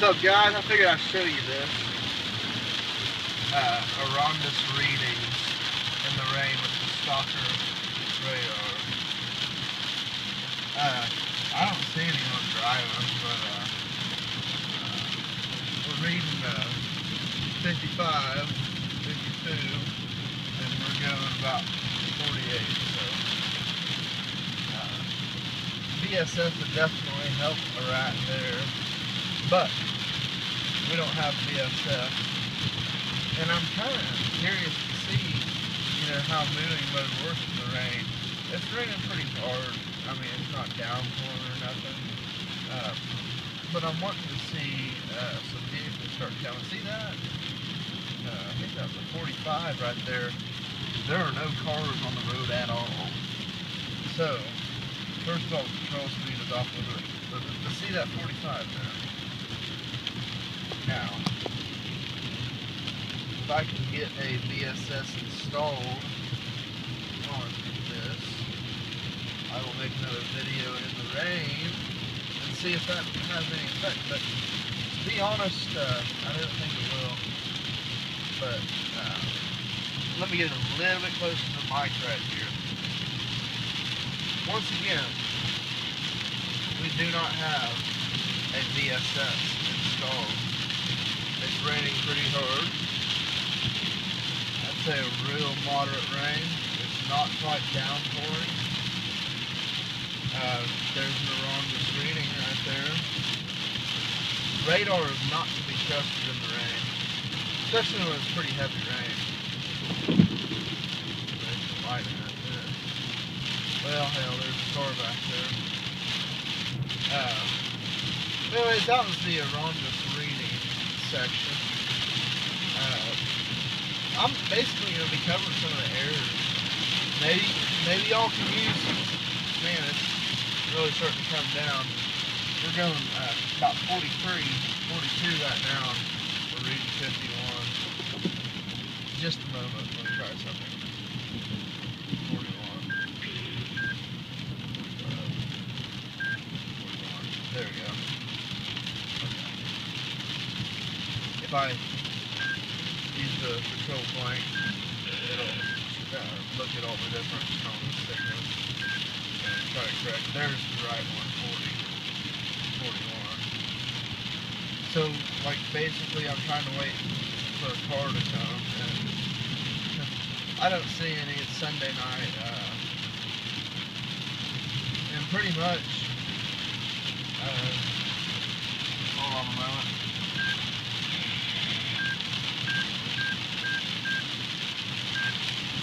up, guys? I figured I'd show you this. Erroneous readings in the rain with the Stalker radar. I don't see anyone driving, but we're reading 55, 52, and we're going about 48. So VSS would definitely help a right there, but we don't have VSS. And I'm kind of curious to see, how moving mode works in the rain. It's raining pretty hard. I mean, it's not downpouring or nothing. But I'm wanting to see some vehicles start coming. See that? I think that's a 45 right there. There are no cars on the road at all. So, first of all, control speed is off of it. But see that 45 there? Now, if I can get a VSS installed on this, I will make another video in the rain and see if that has any effect. But to be honest, I don't think it will. But let me get a little bit closer to the mic right here. Once again, we do not have a VSS installed. It's raining pretty hard. I'd say a real moderate rain. It's not quite downpouring. There's an erroneous reading right there. Radar is not to be trusted in the rain, especially when it's pretty heavy rain. There's some light in right there. Well, hell, there's a car back there. Anyways, that was the erroneous reading section. I'm basically going to be covering some of the errors. Maybe y'all can use, man, it's really starting to come down. We're going about 43, 42 right now. We're reading 51. Just a moment, let me try something. 41. 41. There we go. Okay. If I use the control blank, it'll look at all the different tone signals and try to correct. There's the right one, 40, 41. So, like, basically I'm trying to wait for a car to come, and I don't see any. It's Sunday night, and pretty much, hold on a moment.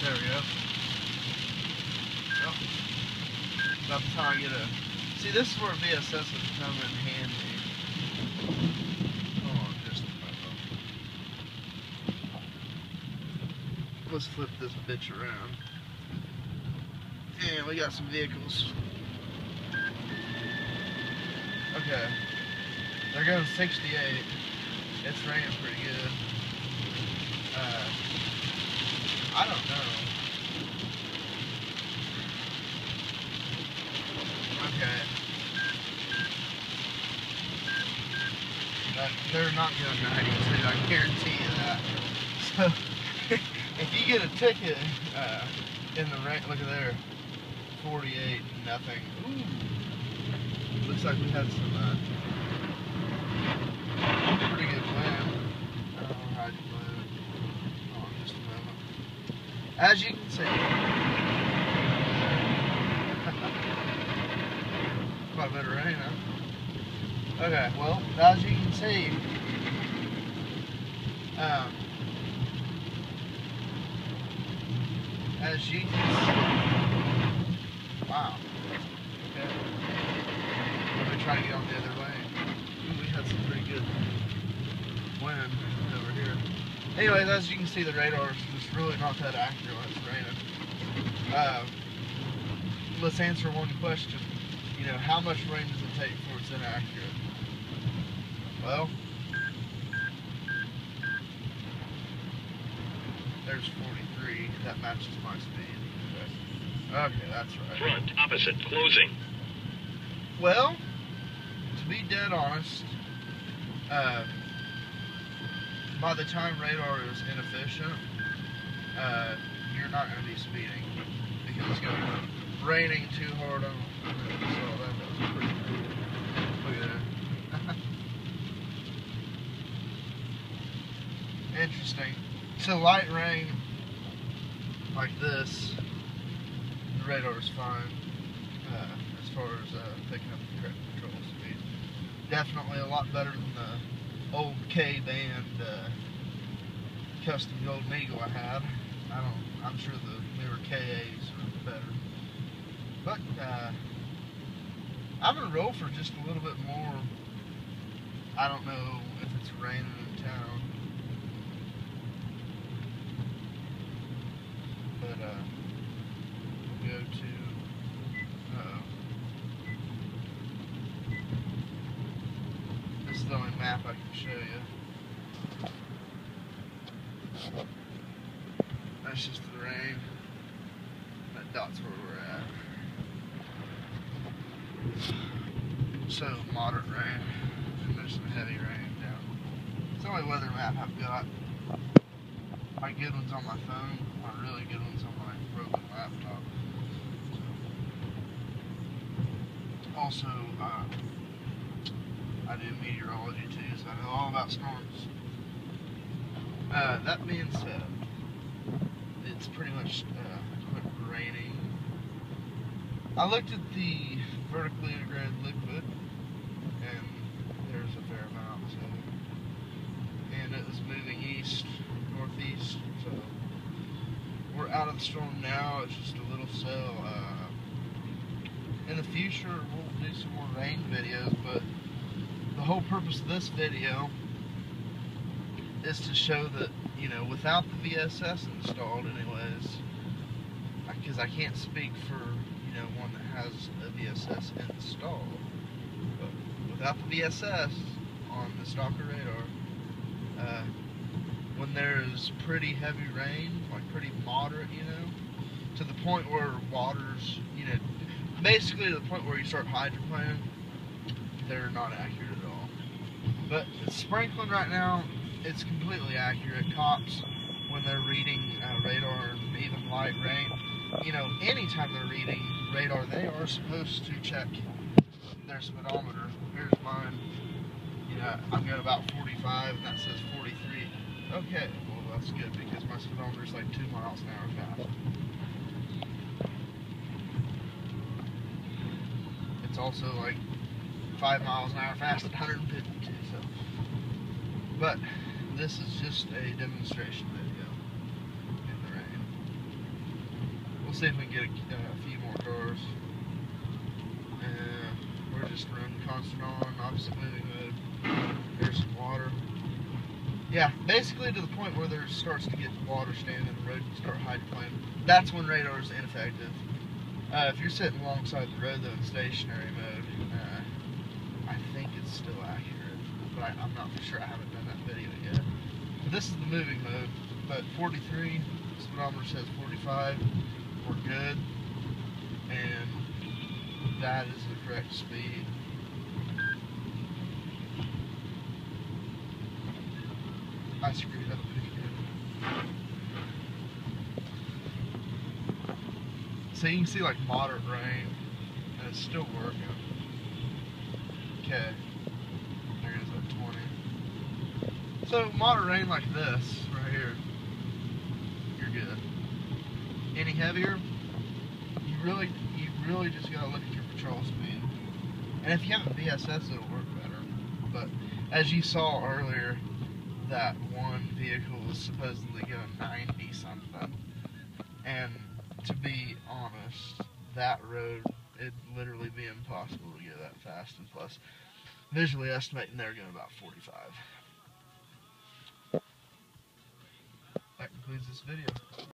There we go. Well, about the time I get a... See, this is where VSS would come in handy. Hold on just a moment. Let's flip this bitch around. And we got some vehicles. Okay. They're going 68. It's raining pretty good. I don't know. Okay. They're not going 92, I guarantee you that. So, if you get a ticket in the rain, look at there, 48, nothing. Ooh. Looks like we had some pretty good wind. I don't know how you blew it. Hold on just a moment. As you can see, quite a bit of rain, huh? Okay, well, as you can see, wow, okay, let me try to get on the other lane. Ooh, we had some pretty good wind over here. Anyways, as you can see, the radar is just really not that accurate when it's raining. Let's answer one question. How much rain does it take before it's inaccurate? Well, there's 43. That matches my speed. Okay, that's right. Front opposite closing. Well, to be dead honest, By the time radar is inefficient, you're not going to be speeding because it's going to be raining too hard on. So that was pretty cool. Look at that. Interesting. So light rain like this, the radar is fine as far as picking up the correct control speed. Definitely a lot better than the old K-band custom Golden Eagle I had. I'm sure the newer KAs are better. But I'm gonna roll for just a little bit more. I don't know if it's raining in town, but we'll go to this is the only map I can show you. That's just the rain. That dot's where we're at. So moderate rain, and there's some heavy rain down. It's the only weather map I've got. My good one's on my phone. My really good one's on my broken laptop. Also, I do meteorology too, so I know all about storms. That being said, it's pretty much quit raining. I looked at the vertically integrated liquid, and there's a fair amount, so, and it was moving east, northeast, so we're out of the storm now. It's just a little cell. In the future, we'll do some more rain videos, but the whole purpose of this video is to show that, you know, without the VSS installed anyways, because I can't speak for, you know, one that has a VSS installed, but without the VSS on the Stalker radar, when there's pretty heavy rain, like pretty moderate, you know, to the point where water's, you know, basically to the point where you start hydroplaning, they're not accurate at all. But it's sprinkling right now. It's completely accurate. Cops, when they're reading radar and even light rain, you know, anytime they're reading radar, they are supposed to check their speedometer. Here's mine. You know, I'm going about 45, and that says 43. Okay, well that's good because my speedometer is like 2 miles an hour fast. It's also like 5 miles an hour fast at 152. So, but this is just a demonstration video in the rain. We'll see if we can get a few more cars. We're just running constant on, opposite moving mode. There's some water. Yeah, basically to the point where there starts to get water standing in the road and start hydroplaning. That's when radar is ineffective. If you're sitting alongside the road though in stationary mode, I think it's still accurate, but I'm not for sure. I haven't done that video yet. But this is the moving mode, but 43, speedometer says 45, we're good, and that is the correct speed. I screwed up again. So you can see like moderate rain, and it's still working. Okay, there goes that 20. So moderate rain like this right here, you're good. Any heavier, you really just gotta look at your patrol speed. And if you have a VSS, it'll work better. But as you saw earlier, that one vehicle was supposedly going 90 something, and to be honest, that road, it'd literally be impossible to go that fast, and plus, visually estimating they're going about 45. That concludes this video.